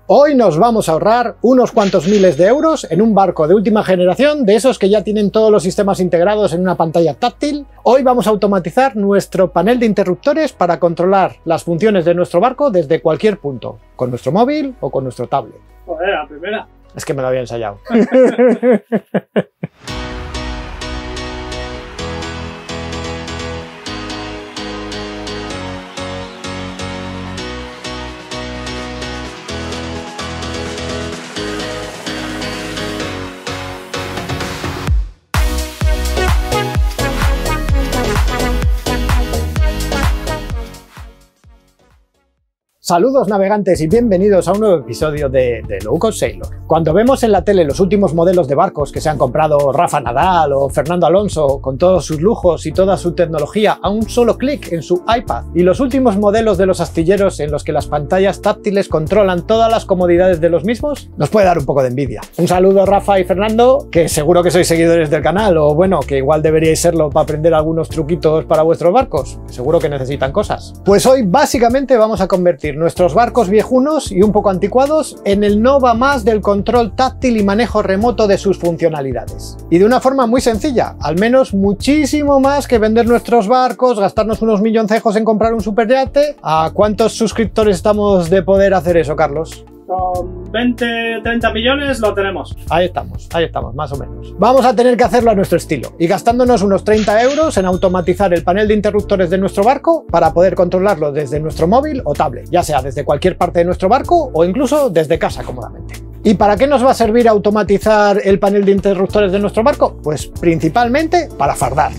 Hoy nos vamos a ahorrar unos cuantos miles de euros en un barco de última generación, de esos que ya tienen todos los sistemas integrados en una pantalla táctil. Hoy vamos a automatizar nuestro panel de interruptores para controlar las funciones de nuestro barco desde cualquier punto, con nuestro móvil o con nuestro tablet. Joder, la primera. Es que me lo había ensayado. Saludos navegantes y bienvenidos a un nuevo episodio de Low Cost Sailor. Cuando vemos en la tele los últimos modelos de barcos que se han comprado Rafa Nadal o Fernando Alonso con todos sus lujos y toda su tecnología a un solo clic en su iPad, y los últimos modelos de los astilleros en los que las pantallas táctiles controlan todas las comodidades de los mismos, nos puede dar un poco de envidia. Un saludo Rafa y Fernando, que seguro que sois seguidores del canal, o bueno, que igual deberíais serlo para aprender algunos truquitos para vuestros barcos, seguro que necesitan cosas. Pues hoy básicamente vamos a convertir nuestros barcos viejunos y un poco anticuados en el no va más del control táctil y manejo remoto de sus funcionalidades. Y de una forma muy sencilla, al menos muchísimo más que vender nuestros barcos, gastarnos unos milloncejos en comprar un superyate. ¿A cuántos suscriptores estamos de poder hacer eso, Carlos? Con 20, 30 millones lo tenemos. Ahí estamos, más o menos. Vamos a tener que hacerlo a nuestro estilo y gastándonos unos 30 euros en automatizar el panel de interruptores de nuestro barco para poder controlarlo desde nuestro móvil o tablet, ya sea desde cualquier parte de nuestro barco o incluso desde casa cómodamente. ¿Y para qué nos va a servir automatizar el panel de interruptores de nuestro barco? Pues principalmente para fardar.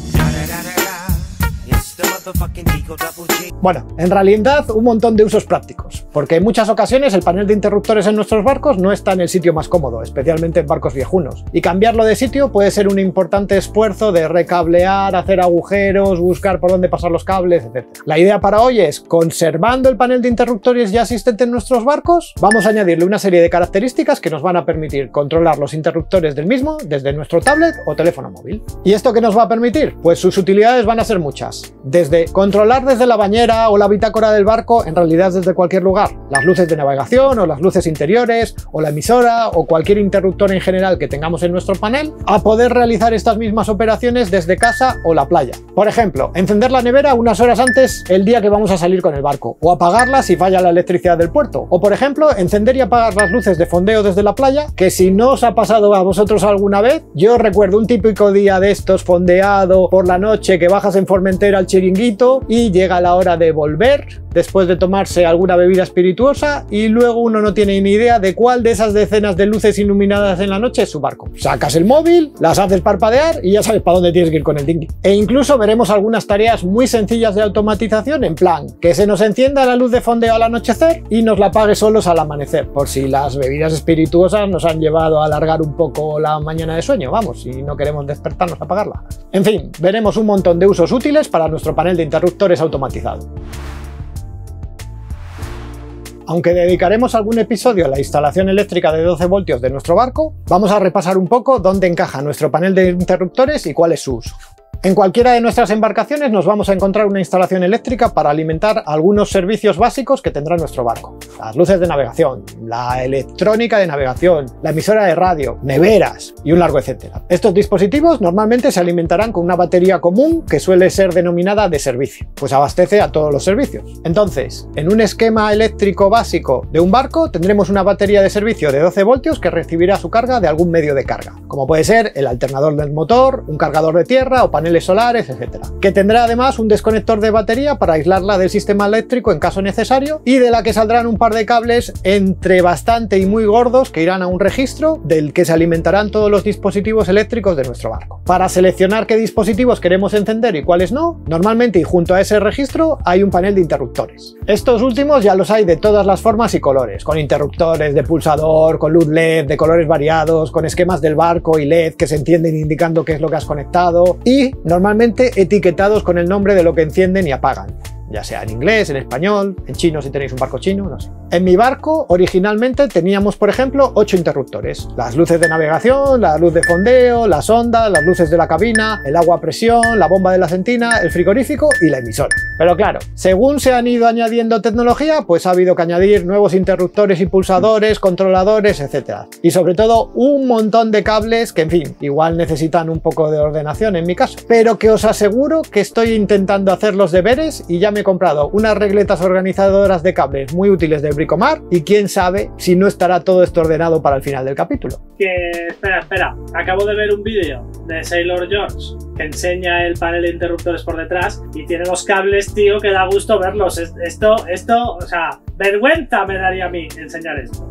Bueno, en realidad un montón de usos prácticos, porque en muchas ocasiones el panel de interruptores en nuestros barcos no está en el sitio más cómodo, especialmente en barcos viejunos, y cambiarlo de sitio puede ser un importante esfuerzo de recablear, hacer agujeros, buscar por dónde pasar los cables, etc. La idea para hoy es, conservando el panel de interruptores ya existente en nuestros barcos, vamos a añadirle una serie de características que nos van a permitir controlar los interruptores del mismo desde nuestro tablet o teléfono móvil. ¿Y esto qué nos va a permitir? Pues sus utilidades van a ser muchas. Desde controlar desde la bañera o la bitácora del barco, en realidad desde cualquier lugar, las luces de navegación o las luces interiores o la emisora o cualquier interruptor en general que tengamos en nuestro panel, a poder realizar estas mismas operaciones desde casa o la playa. Por ejemplo, encender la nevera unas horas antes el día que vamos a salir con el barco, o apagarla si falla la electricidad del puerto, o por ejemplo, encender y apagar las luces de fondeo desde la playa, que si no os ha pasado a vosotros alguna vez, yo recuerdo un típico día de estos fondeado por la noche que bajas en Formentera al chiringuito y llega la hora de volver después de tomarse alguna bebida espirituosa y luego uno no tiene ni idea de cuál de esas decenas de luces iluminadas en la noche es su barco. Sacas el móvil, las haces parpadear y ya sabes para dónde tienes que ir con el dinghy. E incluso veremos algunas tareas muy sencillas de automatización, en plan que se nos encienda la luz de fondeo al anochecer y nos la apague solos al amanecer, por si las bebidas espirituosas nos han llevado a alargar un poco la mañana de sueño, vamos, si no queremos despertarnos a apagarla. En fin, veremos un montón de usos útiles para nuestro panel de interruptores automatizado. Aunque dedicaremos algún episodio a la instalación eléctrica de 12 voltios de nuestro barco, vamos a repasar un poco dónde encaja nuestro panel de interruptores y cuál es su uso. En cualquiera de nuestras embarcaciones nos vamos a encontrar una instalación eléctrica para alimentar algunos servicios básicos que tendrá nuestro barco. Las luces de navegación, la electrónica de navegación, la emisora de radio, neveras y un largo etcétera. Estos dispositivos normalmente se alimentarán con una batería común que suele ser denominada de servicio, pues abastece a todos los servicios. Entonces, en un esquema eléctrico básico de un barco tendremos una batería de servicio de 12 voltios que recibirá su carga de algún medio de carga, como puede ser el alternador del motor, un cargador de tierra o paneles solares, etc. Que tendrá además un desconector de batería para aislarla del sistema eléctrico en caso necesario y de la que saldrán un par de cables entre bastante y muy gordos que irán a un registro del que se alimentarán todos los dispositivos eléctricos de nuestro barco. Para seleccionar qué dispositivos queremos encender y cuáles no, normalmente y junto a ese registro hay un panel de interruptores. Estos últimos ya los hay de todas las formas y colores, con interruptores de pulsador, con luz LED de colores variados, con esquemas del barco y LED que se encienden indicando qué es lo que has conectado y normalmente etiquetados con el nombre de lo que encienden y apagan. ya sea en inglés, en español, en chino si tenéis un barco chino, no sé. En mi barco originalmente teníamos, por ejemplo, 8 interruptores. Las luces de navegación, la luz de fondeo, las ondas, las luces de la cabina, el agua a presión, la bomba de la sentina, el frigorífico y la emisora. Pero claro, según se han ido añadiendo tecnología, pues ha habido que añadir nuevos interruptores y pulsadores, controladores, etc. Y sobre todo un montón de cables que, en fin, igual necesitan un poco de ordenación en mi caso. Pero que os aseguro que estoy intentando hacer los deberes y ya me he comprado unas regletas organizadoras de cables muy útiles de Bricomart y quién sabe si no estará todo esto ordenado para el final del capítulo. Espera, acabo de ver un vídeo de Sailor George que enseña el panel de interruptores por detrás y tiene los cables, tío, que da gusto verlos. Esto, o sea, vergüenza me daría a mí enseñar esto.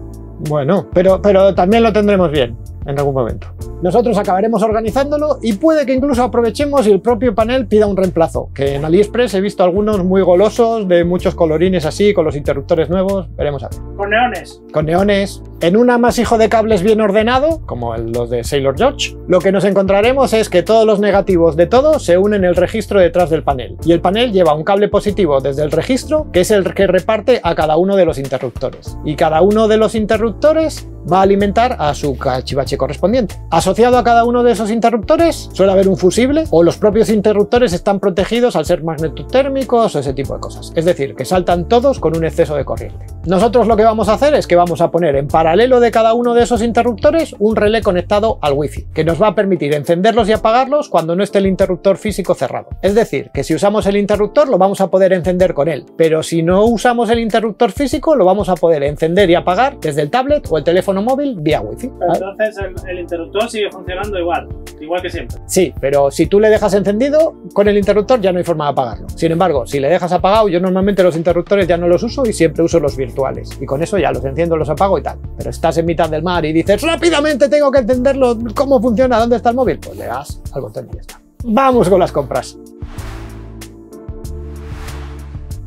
Bueno, pero también lo tendremos bien en algún momento. Nosotros acabaremos organizándolo y puede que incluso aprovechemos y el propio panel pida un reemplazo, que en AliExpress he visto algunos muy golosos, de muchos colorines así, con los interruptores nuevos, veremos a ver. Con neones. Con neones. En un amasijo de cables bien ordenado, como los de Sailor George, lo que nos encontraremos es que todos los negativos de todo se unen en el registro detrás del panel, y el panel lleva un cable positivo desde el registro, que es el que reparte a cada uno de los interruptores, y cada uno de los interruptores va a alimentar a su cachivache correspondiente. Asociado a cada uno de esos interruptores suele haber un fusible, o los propios interruptores están protegidos al ser magnetotérmicos o ese tipo de cosas. Es decir, que saltan todos con un exceso de corriente. Nosotros lo que vamos a hacer es que vamos a poner en paralelo de cada uno de esos interruptores un relé conectado al Wi-Fi, que nos va a permitir encenderlos y apagarlos cuando no esté el interruptor físico cerrado. Es decir, que si usamos el interruptor lo vamos a poder encender con él, pero si no usamos el interruptor físico lo vamos a poder encender y apagar desde el tablet o el teléfono móvil vía Wi-Fi. Entonces el interruptor sigue funcionando igual que siempre. Sí, pero si tú le dejas encendido, con el interruptor ya no hay forma de apagarlo. Sin embargo, si le dejas apagado, yo normalmente los interruptores ya no los uso y siempre uso los virtuales. Y con eso ya los enciendo, los apago y tal. Pero estás en mitad del mar y dices, rápidamente tengo que encenderlo, ¿cómo funciona? ¿Dónde está el móvil? Pues le das al botón y ya está. Vamos con las compras.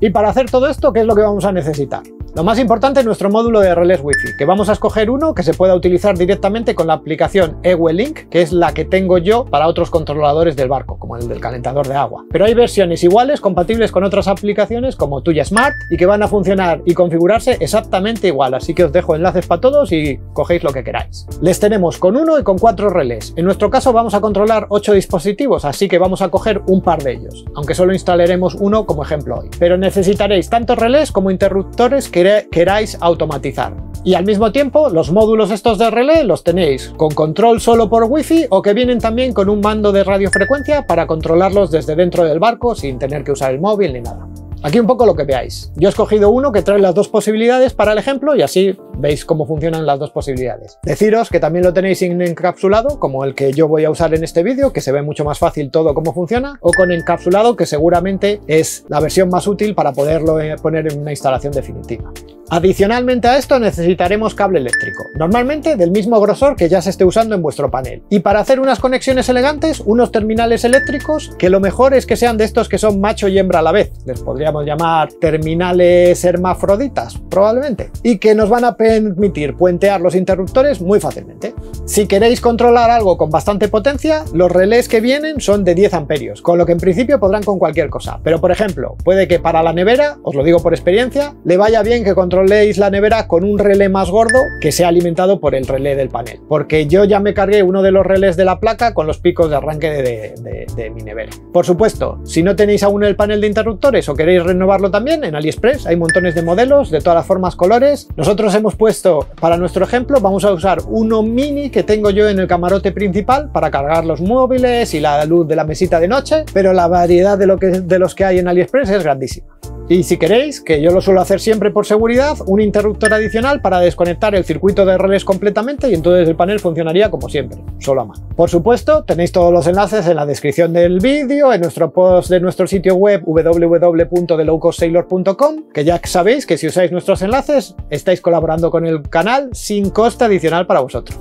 Y para hacer todo esto, ¿qué es lo que vamos a necesitar? Lo más importante es nuestro módulo de relés Wi-Fi, que vamos a escoger uno que se pueda utilizar directamente con la aplicación EWE-Link, que es la que tengo yo para otros controladores del barco, como el del calentador de agua. Pero hay versiones iguales, compatibles con otras aplicaciones como Tuya Smart, y que van a funcionar y configurarse exactamente igual, así que os dejo enlaces para todos y cogéis lo que queráis. Les tenemos con 1 y con 4 relés. En nuestro caso vamos a controlar 8 dispositivos, así que vamos a coger un par de ellos, aunque solo instalaremos uno como ejemplo hoy. Pero necesitaréis tanto relés como interruptores que queráis automatizar. Y al mismo tiempo, los módulos estos de relé los tenéis con control solo por Wi-Fi o que vienen también con un mando de radiofrecuencia para controlarlos desde dentro del barco sin tener que usar el móvil ni nada. Aquí un poco lo que veáis. Yo he escogido uno que trae las dos posibilidades para el ejemplo y así veis cómo funcionan las dos posibilidades. Deciros que también lo tenéis en encapsulado, como el que yo voy a usar en este vídeo, que se ve mucho más fácil todo cómo funciona, o con encapsulado, que seguramente es la versión más útil para poderlo poner en una instalación definitiva. Adicionalmente a esto necesitaremos cable eléctrico, normalmente del mismo grosor que ya se esté usando en vuestro panel. Y para hacer unas conexiones elegantes, unos terminales eléctricos, que lo mejor es que sean de estos que son macho y hembra a la vez. Les podríamos llamar terminales hermafroditas, probablemente. Y que nos van a permitir puentear los interruptores muy fácilmente. Si queréis controlar algo con bastante potencia, los relés que vienen son de 10 amperios, con lo que en principio podrán con cualquier cosa. Pero por ejemplo, puede que para la nevera, os lo digo por experiencia, le vaya bien que controléis la nevera con un relé más gordo que sea alimentado por el relé del panel. Porque yo ya me cargué uno de los relés de la placa con los picos de arranque de mi nevera. Por supuesto, si no tenéis aún el panel de interruptores o queréis renovarlo también, en AliExpress hay montones de modelos de todas las formas, colores. Nosotros hemos puesto, para nuestro ejemplo, vamos a usar uno mini que tengo yo en el camarote principal para cargar los móviles y la luz de la mesita de noche, pero la variedad de los que hay en AliExpress es grandísima. Y si queréis, que yo lo suelo hacer siempre por seguridad, un interruptor adicional para desconectar el circuito de relés completamente y entonces el panel funcionaría como siempre, solo a mano. Por supuesto, tenéis todos los enlaces en la descripción del vídeo, en nuestro post de nuestro sitio web www.thelowcostsailor.com, que ya sabéis que si usáis nuestros enlaces estáis colaborando con el canal sin coste adicional para vosotros.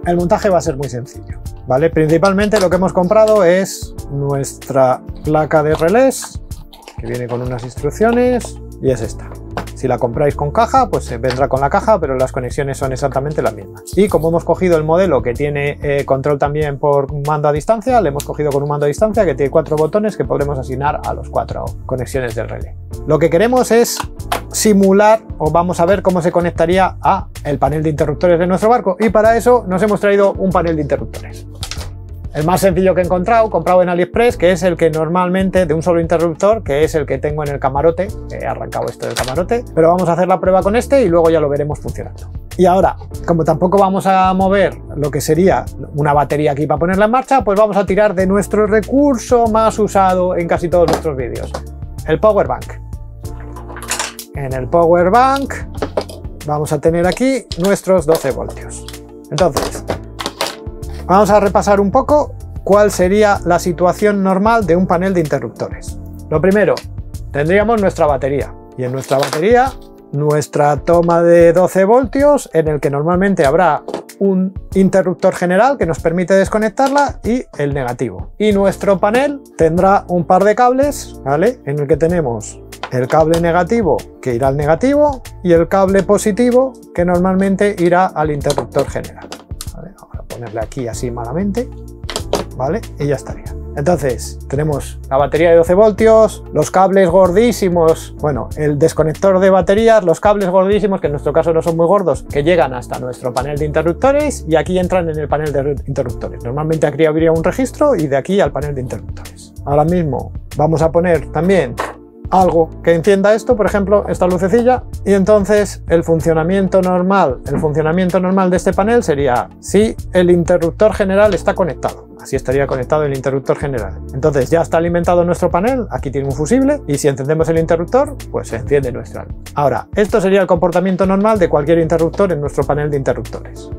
El montaje va a ser muy sencillo, ¿vale? Principalmente lo que hemos comprado es nuestra placa de relés, que viene con unas instrucciones, y es esta. Si la compráis con caja, pues vendrá con la caja, pero las conexiones son exactamente las mismas. Y como hemos cogido el modelo que tiene control también por mando a distancia, le hemos cogido con un mando a distancia que tiene 4 botones que podremos asignar a los 4 conexiones del relé. Lo que queremos es simular, o vamos a ver cómo se conectaría a el panel de interruptores de nuestro barco, y para eso nos hemos traído un panel de interruptores. El más sencillo que he encontrado, comprado en AliExpress, que es el que normalmente, de un solo interruptor, que es el que tengo en el camarote. He arrancado esto del camarote, pero vamos a hacer la prueba con este y luego ya lo veremos funcionando. Y ahora, como tampoco vamos a mover lo que sería una batería aquí para ponerla en marcha, pues vamos a tirar de nuestro recurso más usado en casi todos nuestros vídeos, el Power Bank. En el Power Bank vamos a tener aquí nuestros 12 voltios. Entonces, vamos a repasar un poco cuál sería la situación normal de un panel de interruptores. Lo primero, tendríamos nuestra batería, y en nuestra batería nuestra toma de 12 voltios en el que normalmente habrá un interruptor general que nos permite desconectarla y el negativo. Y nuestro panel tendrá un par de cables, ¿vale? En el que tenemos el cable negativo que irá al negativo y el cable positivo que normalmente irá al interruptor general. ¿Vale? Vamos a ponerle aquí así malamente, ¿vale? Y ya estaría. Entonces tenemos la batería de 12 voltios, los cables gordísimos, bueno, el desconector de baterías, los cables gordísimos, que en nuestro caso no son muy gordos, que llegan hasta nuestro panel de interruptores y aquí entran en el panel de interruptores. Normalmente aquí habría un registro y de aquí al panel de interruptores. Ahora mismo vamos a poner también algo que encienda esto, por ejemplo esta lucecilla, y entonces el funcionamiento normal de este panel sería si el interruptor general está conectado. Así estaría conectado el interruptor general. Entonces ya está alimentado nuestro panel, aquí tiene un fusible y si encendemos el interruptor, pues se enciende nuestra luz. Ahora, esto sería el comportamiento normal de cualquier interruptor en nuestro panel de interruptores.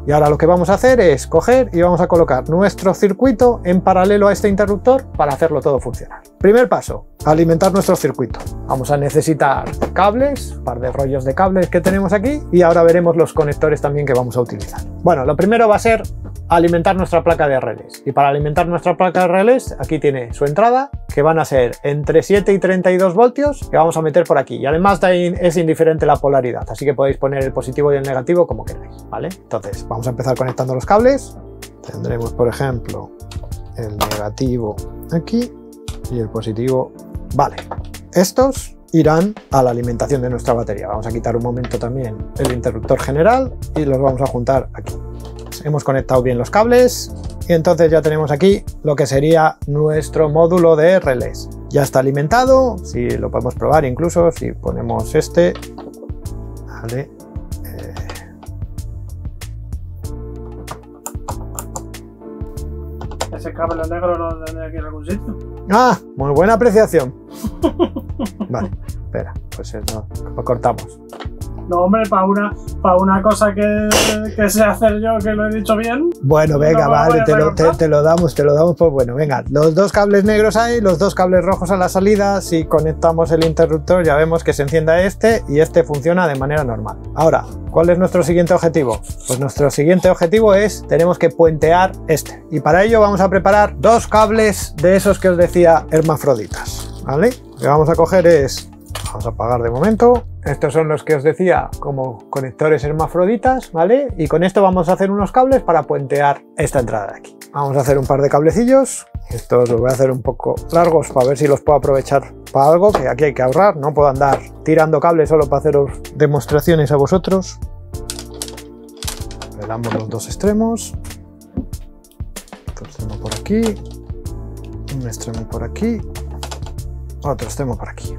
Y ahora lo que vamos a hacer es coger y vamos a colocar nuestro circuito en paralelo a este interruptor para hacerlo todo funcionar. Primer paso, alimentar nuestro circuito. Vamos a necesitar cables, un par de rollos de cables que tenemos aquí y ahora veremos los conectores también que vamos a utilizar. Bueno, lo primero va a ser alimentar nuestra placa de relés. Y para alimentar nuestra placa de relés, aquí tiene su entrada, que van a ser entre 7 y 32 voltios, que vamos a meter por aquí. Y además de ahí es indiferente la polaridad, así que podéis poner el positivo y el negativo como queráis, ¿vale? Entonces, vamos a empezar conectando los cables. Tendremos, por ejemplo, el negativo aquí y el positivo. Vale, estos irán a la alimentación de nuestra batería. Vamos a quitar un momento también el interruptor general y los vamos a juntar aquí. Hemos conectado bien los cables y entonces ya tenemos aquí lo que sería nuestro módulo de relés. Ya está alimentado, si lo podemos probar incluso si ponemos este, vale. Ese cable negro no tendría que ir a algún sitio. Ah, muy buena apreciación. Vale, espera, pues lo cortamos. No, hombre, para una cosa que sé hacer yo, que lo he dicho bien. Bueno, venga, no, vale, te lo damos, pues bueno, venga, los dos cables negros hay, los dos cables rojos a la salida. Si conectamos el interruptor ya vemos que se encienda este y este funciona de manera normal. Ahora, ¿cuál es nuestro siguiente objetivo? Pues nuestro siguiente objetivo es, tenemos que puentear este. Y para ello vamos a preparar dos cables de esos que os decía hermafroditas, ¿vale? Lo que vamos a coger es, vamos a apagar de momento. Estos son los que os decía como conectores hermafroditas, ¿vale? Y con esto vamos a hacer unos cables para puentear esta entrada de aquí. Vamos a hacer un par de cablecillos. Estos los voy a hacer un poco largos para ver si los puedo aprovechar para algo, que aquí hay que ahorrar. No puedo andar tirando cables solo para haceros demostraciones a vosotros. Pelamos los dos extremos. Otro extremo por aquí. Un extremo por aquí. Otro extremo por aquí.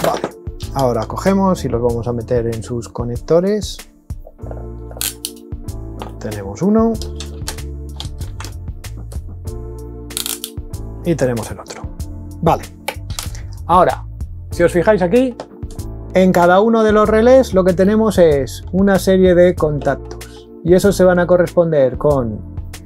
Vale. Ahora cogemos y los vamos a meter en sus conectores. Tenemos uno. Y tenemos el otro. Vale. Ahora, si os fijáis aquí, en cada uno de los relés lo que tenemos es una serie de contactos. Y esos se van a corresponder con,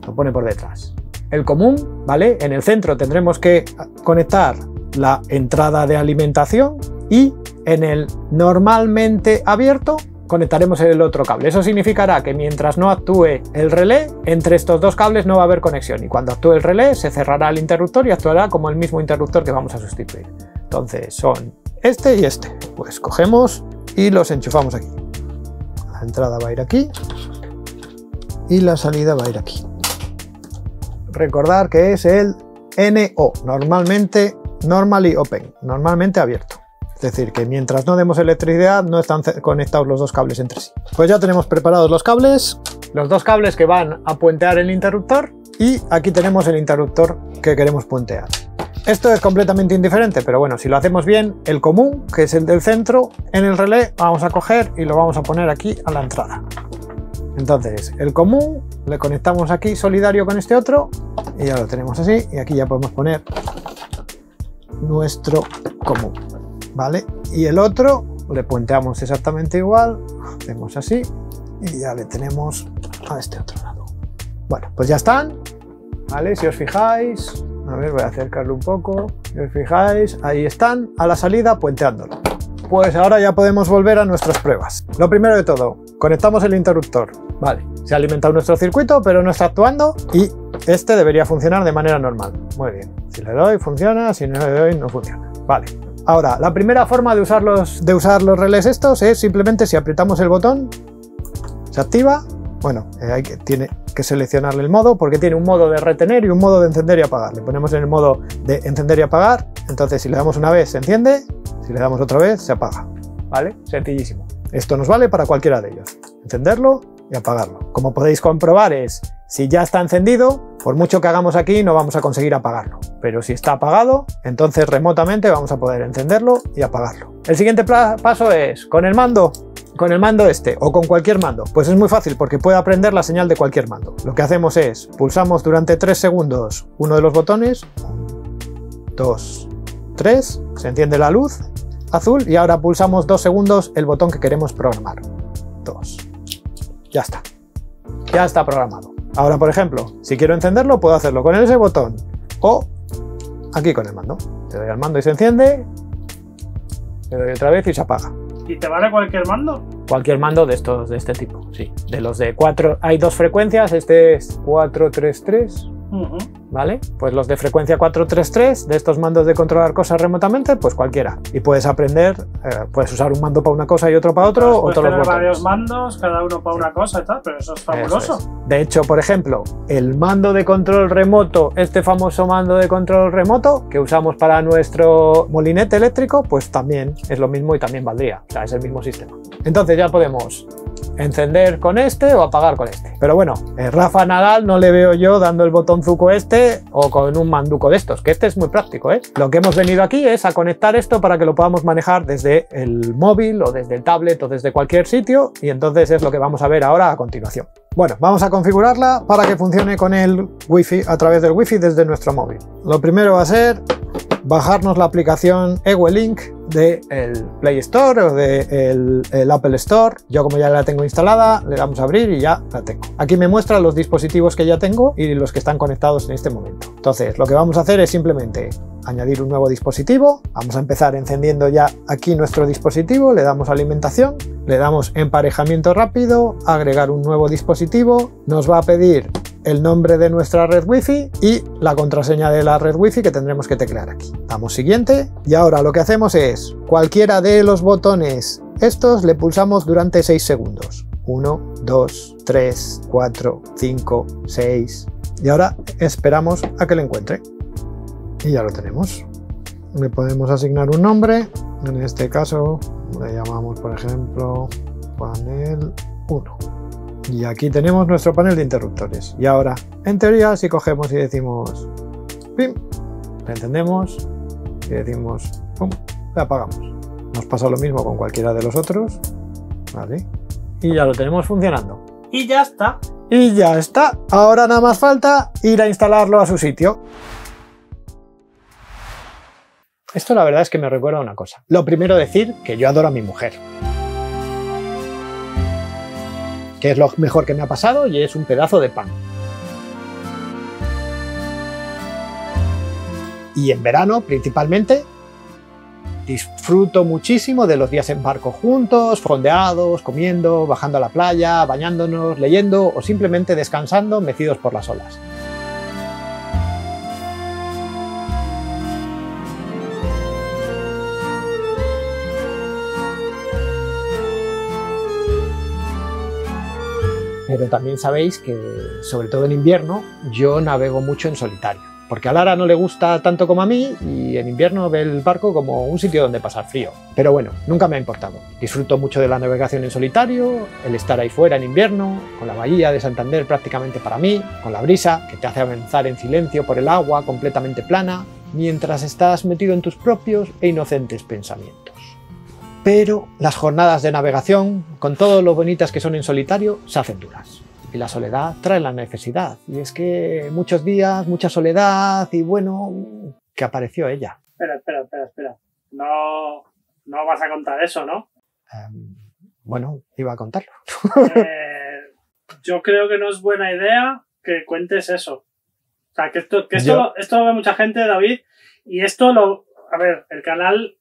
lo pone por detrás, el común, ¿vale? En el centro tendremos que conectar la entrada de alimentación y en el normalmente abierto conectaremos el otro cable. Eso significará que mientras no actúe el relé, entre estos dos cables no va a haber conexión y cuando actúe el relé se cerrará el interruptor y actuará como el mismo interruptor que vamos a sustituir. Entonces son este y este. Pues cogemos y los enchufamos aquí. La entrada va a ir aquí y la salida va a ir aquí. Recordar que es el NO, Normally Open, normalmente abierto. Es decir, que mientras no demos electricidad no están conectados los dos cables entre sí. Pues ya tenemos preparados los dos cables que van a puentear el interruptor, y aquí tenemos el interruptor que queremos puentear. Esto es completamente indiferente, pero bueno, si lo hacemos bien, el común, que es el del centro, en el relé vamos a coger y lo vamos a poner aquí a la entrada. Entonces, el común le conectamos aquí solidario con este otro y ya lo tenemos así, y aquí ya podemos poner nuestro común, ¿vale? Y el otro le puenteamos exactamente igual, hacemos así y ya le tenemos a este otro lado. Bueno, pues ya están, ¿vale? Si os fijáis, a ver, voy a acercarlo un poco, si os fijáis, ahí están a la salida puenteándolo. Pues ahora ya podemos volver a nuestras pruebas. Lo primero de todo, conectamos el interruptor. Vale, se ha alimentado nuestro circuito, pero no está actuando y este debería funcionar de manera normal. Muy bien, si le doy funciona, si no le doy no funciona. Vale, ahora la primera forma de usar los relés estos es simplemente si apretamos el botón, se activa. Bueno, tiene que seleccionarle el modo, porque tiene un modo de retener y un modo de encender y apagar. Le ponemos en el modo de encender y apagar, entonces si le damos una vez se enciende, si le damos otra vez se apaga. ¿Vale? Sencillísimo. Esto nos vale para cualquiera de ellos. Encenderlo y apagarlo. Como podéis comprobar, si ya está encendido, por mucho que hagamos aquí no vamos a conseguir apagarlo. Pero si está apagado, entonces remotamente vamos a poder encenderlo y apagarlo. El siguiente paso es, con el mando este o con cualquier mando, pues es muy fácil porque puede aprender la señal de cualquier mando. Lo que hacemos es, pulsamos durante 3 segundos uno de los botones, 1, 2, 3, se enciende la luz azul y ahora pulsamos 2 segundos el botón que queremos programar. 2. Ya está. Ya está programado. Ahora, por ejemplo, si quiero encenderlo, puedo hacerlo con ese botón o aquí con el mando. Le doy al mando y se enciende, le doy otra vez y se apaga. ¿Y te vale cualquier mando? Cualquier mando de estos, de este tipo, sí. De los de 4, hay 2 frecuencias, este es 433, ¿vale? Pues los de frecuencia 433, de estos mandos de controlar cosas remotamente, pues cualquiera. Y puedes aprender, puedes usar un mando para una cosa y otro para otro, o todos los botones. Varios mandos, cada uno para una cosa y tal, pero eso es fabuloso. Eso es. De hecho, por ejemplo, el mando de control remoto, este famoso mando de control remoto que usamos para nuestro molinete eléctrico, pues también es lo mismo y también valdría. O sea, es el mismo sistema. Entonces ya podemos encender con este o apagar con este. Pero bueno, Rafa Nadal no le veo yo dando el botonzuco este o con un manduco de estos, que este es muy práctico, ¿eh? Lo que hemos venido aquí es a conectar esto para que lo podamos manejar desde el móvil o desde el tablet o desde cualquier sitio, y entonces es lo que vamos a ver ahora a continuación. Bueno, vamos a configurarla para que funcione con el Wi-Fi, a través del Wi-Fi desde nuestro móvil. Lo primero va a ser bajarnos la aplicación Ewelink del Play Store o del Apple Store. Yo, como ya la tengo instalada, le damos a abrir y ya la tengo. Aquí me muestra los dispositivos que ya tengo y los que están conectados en este momento. Entonces, lo que vamos a hacer es simplemente añadir un nuevo dispositivo. Vamos a empezar encendiendo ya aquí nuestro dispositivo, le damos alimentación, le damos emparejamiento rápido, agregar un nuevo dispositivo, nos va a pedir el nombre de nuestra red Wi-Fi y la contraseña de la red Wi-Fi que tendremos que teclear aquí. Damos siguiente y ahora lo que hacemos es cualquiera de los botones estos le pulsamos durante 6 segundos. 1, 2, 3, 4, 5, 6 y ahora esperamos a que lo encuentre y ya lo tenemos. Le podemos asignar un nombre, en este caso le llamamos por ejemplo panel 1. Y aquí tenemos nuestro panel de interruptores. Y ahora, en teoría, si cogemos y decimos ¡pim!, le encendemos y decimos ¡pum!, le apagamos. Nos pasa lo mismo con cualquiera de los otros, ¿vale? Y ya lo tenemos funcionando. Y ya está. Y ya está. Ahora nada más falta ir a instalarlo a su sitio. Esto la verdad es que me recuerda a una cosa. Lo primero, decir que yo adoro a mi mujer, que es lo mejor que me ha pasado y es un pedazo de pan. Y en verano, principalmente, disfruto muchísimo de los días en barco juntos, fondeados, comiendo, bajando a la playa, bañándonos, leyendo o simplemente descansando, mecidos por las olas. Pero también sabéis que, sobre todo en invierno, yo navego mucho en solitario. Porque a Lara no le gusta tanto como a mí y en invierno ve el barco como un sitio donde pasar frío. Pero bueno, nunca me ha importado. Disfruto mucho de la navegación en solitario, el estar ahí fuera en invierno, con la bahía de Santander prácticamente para mí, con la brisa que te hace avanzar en silencio por el agua completamente plana, mientras estás metido en tus propios e inocentes pensamientos. Pero las jornadas de navegación, con todo lo bonitas que son en solitario, se hacen duras. Y la soledad trae la necesidad. Y es que muchos días, mucha soledad y bueno, que apareció ella. Espera. No vas a contar eso, ¿no? Bueno, iba a contarlo. Yo creo que no es buena idea que cuentes eso. O sea, que esto lo ve mucha gente, David, y esto a ver, el canal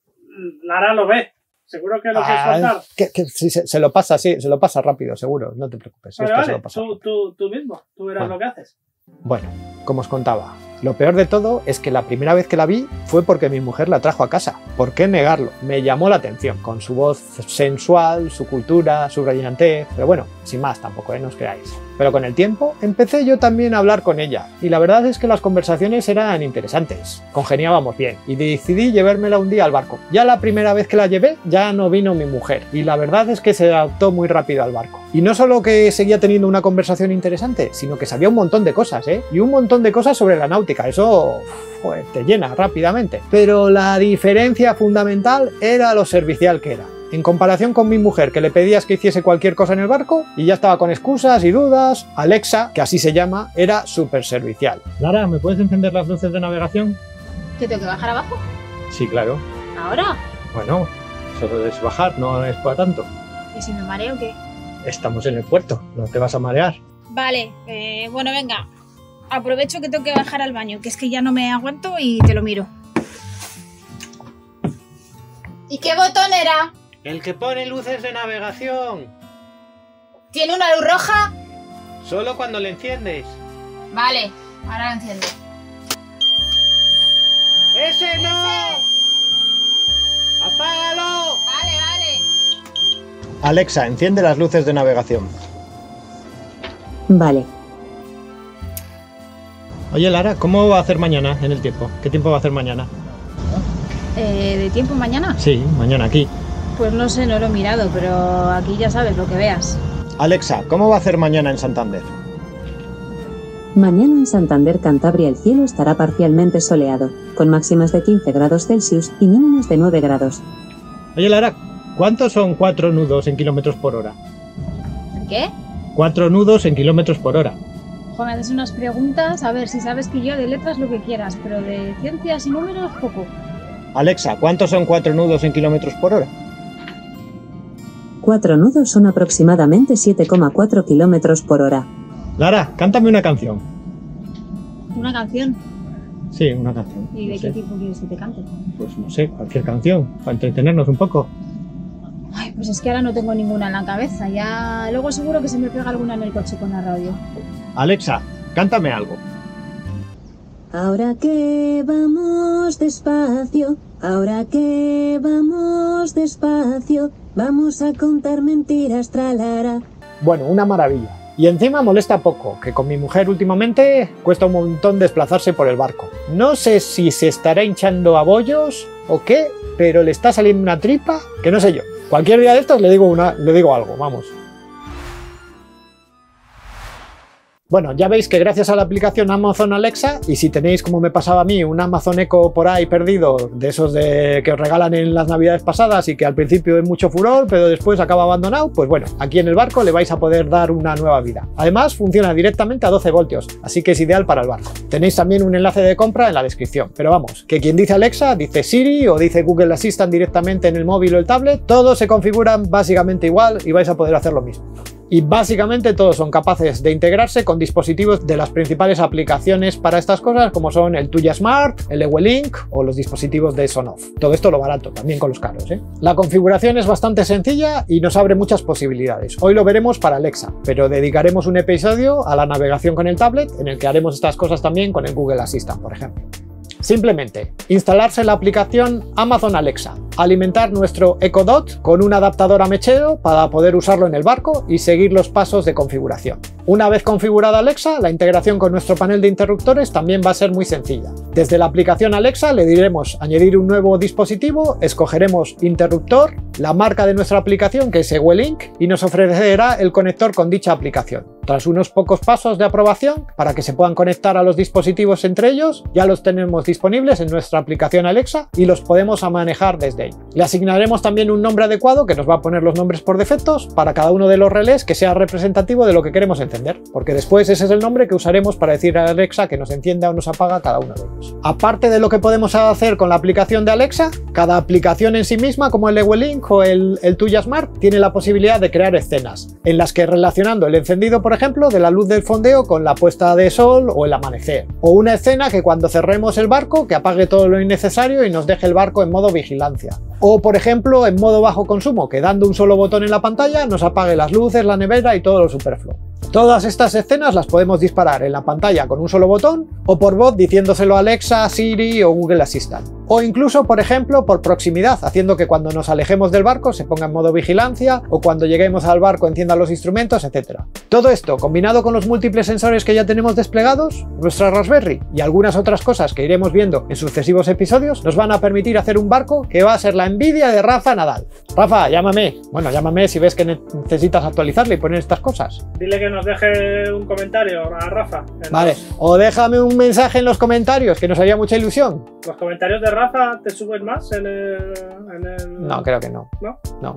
Lara lo ve. ¿Seguro que lo quieres contar? Sí, se lo pasa rápido, seguro, no te preocupes. Vale, se lo pasa tú mismo, tú verás lo que haces. Bueno, como os contaba, lo peor de todo es que la primera vez que la vi fue porque mi mujer la trajo a casa. ¿Por qué negarlo? Me llamó la atención, con su voz sensual, su cultura, su brillantez, pero bueno, sin más tampoco, no os creáis. Pero con el tiempo empecé yo también a hablar con ella y la verdad es que las conversaciones eran interesantes, congeniábamos bien y decidí llevármela un día al barco. Ya la primera vez que la llevé ya no vino mi mujer y la verdad es que se adaptó muy rápido al barco. Y no solo que seguía teniendo una conversación interesante, sino que sabía un montón de cosas, y un montón de cosas sobre la náutica, eso joder, te llena rápidamente. Pero la diferencia fundamental era lo servicial que era. En comparación con mi mujer, que le pedías que hiciese cualquier cosa en el barco y ya estaba con excusas y dudas, Alexa, que así se llama, era súper servicial. Lara, ¿me puedes encender las luces de navegación? ¿Que tengo que bajar abajo? Sí, claro. ¿Ahora? Bueno, solo es bajar, no es para tanto. ¿Y si me mareo qué? Estamos en el puerto, no te vas a marear. Vale, bueno, venga. Aprovecho que tengo que bajar al baño, que es que ya no me aguanto y te lo miro. ¿Y qué botón era? El que pone luces de navegación. ¿Tiene una luz roja? Solo cuando le enciendes. Vale, ahora lo enciendo. ¡Ese no! ¡Apágalo! Vale. Alexa, enciende las luces de navegación. Vale. Oye, Lara, ¿cómo va a hacer mañana en el tiempo? ¿Qué tiempo va a hacer mañana? ¿De tiempo mañana? Sí, mañana aquí. Pues no sé, no lo he mirado, pero aquí ya sabes lo que veas. Alexa, ¿cómo va a hacer mañana en Santander? Mañana en Santander, Cantabria, el cielo estará parcialmente soleado, con máximas de 15 grados Celsius y mínimas de 9 grados. Oye, Lara, ¿cuántos son 4 nudos en kilómetros por hora? ¿Qué? 4 nudos en kilómetros por hora. Joder, me haces unas preguntas, a ver, si sabes que yo de letras lo que quieras, pero de ciencias y números poco. Alexa, ¿cuántos son 4 nudos en kilómetros por hora? 4 nudos son aproximadamente 7,4 kilómetros por hora. Lara, cántame una canción. ¿Una canción? Sí, una canción. ¿Y de qué tipo quieres que te cante? Pues no sé, cualquier canción, para entretenernos un poco. Ay, pues es que ahora no tengo ninguna en la cabeza, ya luego seguro que se me pega alguna en el coche con la radio. Alexa, cántame algo. Ahora que vamos despacio, ahora que vamos despacio, vamos a contar mentiras, tralara. Bueno, una maravilla. Y encima molesta poco, que con mi mujer últimamente cuesta un montón desplazarse por el barco. No sé si se estará hinchando a bollos o qué, pero le está saliendo una tripa que no sé yo. Cualquier día de estos le digo algo, vamos. Bueno, ya veis que gracias a la aplicación Amazon Alexa, y si tenéis, como me pasaba a mí, un Amazon Echo por ahí perdido, de esos que os regalan en las navidades pasadas y que al principio es mucho furor, pero después acaba abandonado, pues bueno, aquí en el barco le vais a poder dar una nueva vida. Además, funciona directamente a 12 voltios, así que es ideal para el barco. Tenéis también un enlace de compra en la descripción, pero vamos, que quien dice Alexa, dice Siri o dice Google Assistant directamente en el móvil o el tablet, todos se configuran básicamente igual y vais a poder hacer lo mismo. Y básicamente todos son capaces de integrarse con dispositivos de las principales aplicaciones para estas cosas, como son el Tuya Smart, el Ewelink o los dispositivos de Sonoff. Todo esto lo barato, también con los caros, ¿eh? La configuración es bastante sencilla y nos abre muchas posibilidades. Hoy lo veremos para Alexa, pero dedicaremos un episodio a la navegación con el tablet, en el que haremos estas cosas también con el Google Assistant, por ejemplo. Simplemente, instalarse la aplicación Amazon Alexa, alimentar nuestro Echo Dot con un adaptador a mechero para poder usarlo en el barco y seguir los pasos de configuración. Una vez configurada Alexa, la integración con nuestro panel de interruptores también va a ser muy sencilla. Desde la aplicación Alexa le diremos añadir un nuevo dispositivo, escogeremos interruptor, la marca de nuestra aplicación que es Ewelink y nos ofrecerá el conector con dicha aplicación. Tras unos pocos pasos de aprobación para que se puedan conectar a los dispositivos entre ellos, ya los tenemos disponibles en nuestra aplicación Alexa y los podemos manejar desde ahí. Le asignaremos también un nombre adecuado que nos va a poner los nombres por defectos para cada uno de los relés que sea representativo de lo que queremos encender, porque después ese es el nombre que usaremos para decir a Alexa que nos encienda o nos apaga cada uno de ellos. Aparte de lo que podemos hacer con la aplicación de Alexa, cada aplicación en sí misma, como el Ewelink o el Tuya Smart, tiene la posibilidad de crear escenas, en las que relacionando el encendido, por ejemplo, de la luz del fondeo con la puesta de sol o el amanecer, o una escena que cuando cerremos el barco que apague todo lo innecesario y nos deje el barco en modo vigilancia, o por ejemplo en modo bajo consumo, que dando un solo botón en la pantalla nos apague las luces, la nevera y todo lo superfluo. Todas estas escenas las podemos disparar en la pantalla con un solo botón o por voz diciéndoselo a Alexa, Siri o Google Assistant. O incluso, por ejemplo, por proximidad, haciendo que cuando nos alejemos del barco se ponga en modo vigilancia o cuando lleguemos al barco encienda los instrumentos, etc. Todo esto, combinado con los múltiples sensores que ya tenemos desplegados, nuestra Raspberry y algunas otras cosas que iremos viendo en sucesivos episodios, nos van a permitir hacer un barco que va a ser la envidia de Rafa Nadal. Rafa, llámame. Bueno, llámame si ves que necesitas actualizarle y poner estas cosas. Dile que nos deje un comentario a Rafa. Vale, o déjame un mensaje en los comentarios, que nos haría mucha ilusión. ¿Los comentarios de Rafa te suben más en el...? No, creo que no. ¿No? No.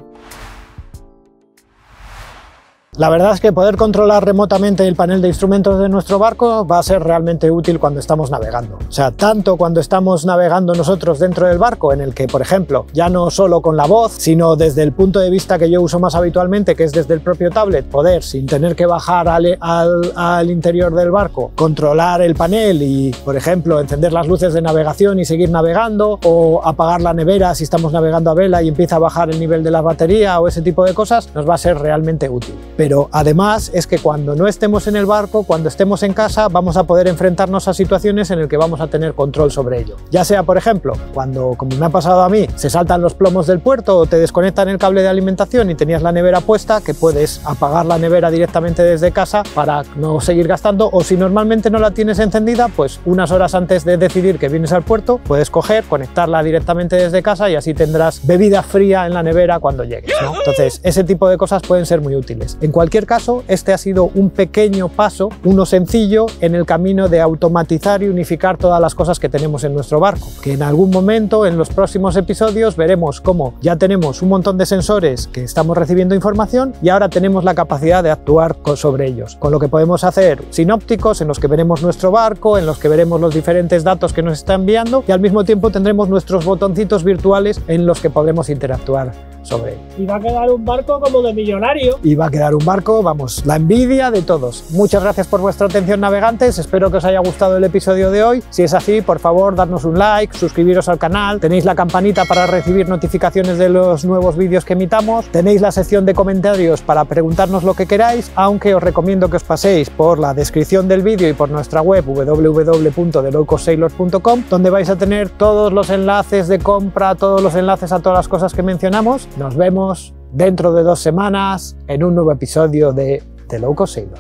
La verdad es que poder controlar remotamente el panel de instrumentos de nuestro barco va a ser realmente útil cuando estamos navegando. O sea, tanto cuando estamos navegando nosotros dentro del barco, en el que, por ejemplo, ya no solo con la voz, sino desde el punto de vista que yo uso más habitualmente, que es desde el propio tablet, poder, sin tener que bajar al interior del barco, controlar el panel y, por ejemplo, encender las luces de navegación y seguir navegando, o apagar la nevera si estamos navegando a vela y empieza a bajar el nivel de la batería o ese tipo de cosas, nos va a ser realmente útil. Pero además es que cuando no estemos en el barco, cuando estemos en casa, vamos a poder enfrentarnos a situaciones en las que vamos a tener control sobre ello. Ya sea, por ejemplo, cuando, como me ha pasado a mí, se saltan los plomos del puerto o te desconectan el cable de alimentación y tenías la nevera puesta, que puedes apagar la nevera directamente desde casa para no seguir gastando, o si normalmente no la tienes encendida, pues unas horas antes de decidir que vienes al puerto, puedes coger, conectarla directamente desde casa y así tendrás bebida fría en la nevera cuando llegues, ¿no? Entonces, ese tipo de cosas pueden ser muy útiles. En cualquier caso, este ha sido un pequeño paso, uno sencillo, en el camino de automatizar y unificar todas las cosas que tenemos en nuestro barco, que en algún momento, en los próximos episodios, veremos cómo ya tenemos un montón de sensores que estamos recibiendo información y ahora tenemos la capacidad de actuar sobre ellos, con lo que podemos hacer sinópticos en los que veremos nuestro barco, en los que veremos los diferentes datos que nos está enviando y al mismo tiempo tendremos nuestros botoncitos virtuales en los que podremos interactuar sobre él. Y va a quedar un barco como de millonario. Y va a quedar un barco, vamos, la envidia de todos. Muchas gracias por vuestra atención, navegantes. Espero que os haya gustado el episodio de hoy. Si es así, por favor, dadnos un like, suscribiros al canal. Tenéis la campanita para recibir notificaciones de los nuevos vídeos que emitamos. Tenéis la sección de comentarios para preguntarnos lo que queráis, aunque os recomiendo que os paséis por la descripción del vídeo y por nuestra web www.thelowcostsailors.com, donde vais a tener todos los enlaces de compra, todos los enlaces a todas las cosas que mencionamos. Nos vemos dentro de 2 semanas en un nuevo episodio de The Low Cost Sailor.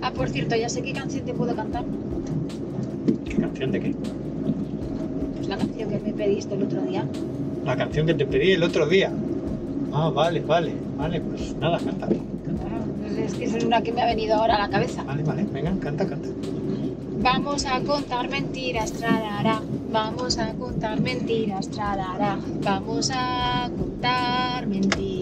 Ah, por cierto, ya sé qué canción te puedo cantar. ¿Qué canción de qué? Pues la canción que me pediste el otro día. La canción que te pedí el otro día. Ah, vale, pues nada, canta. Es que es una que me ha venido ahora a la cabeza. Vale, venga, canta. Vamos a contar mentiras, trarara. Vamos a contar mentiras, trarara. Vamos a contar mentiras.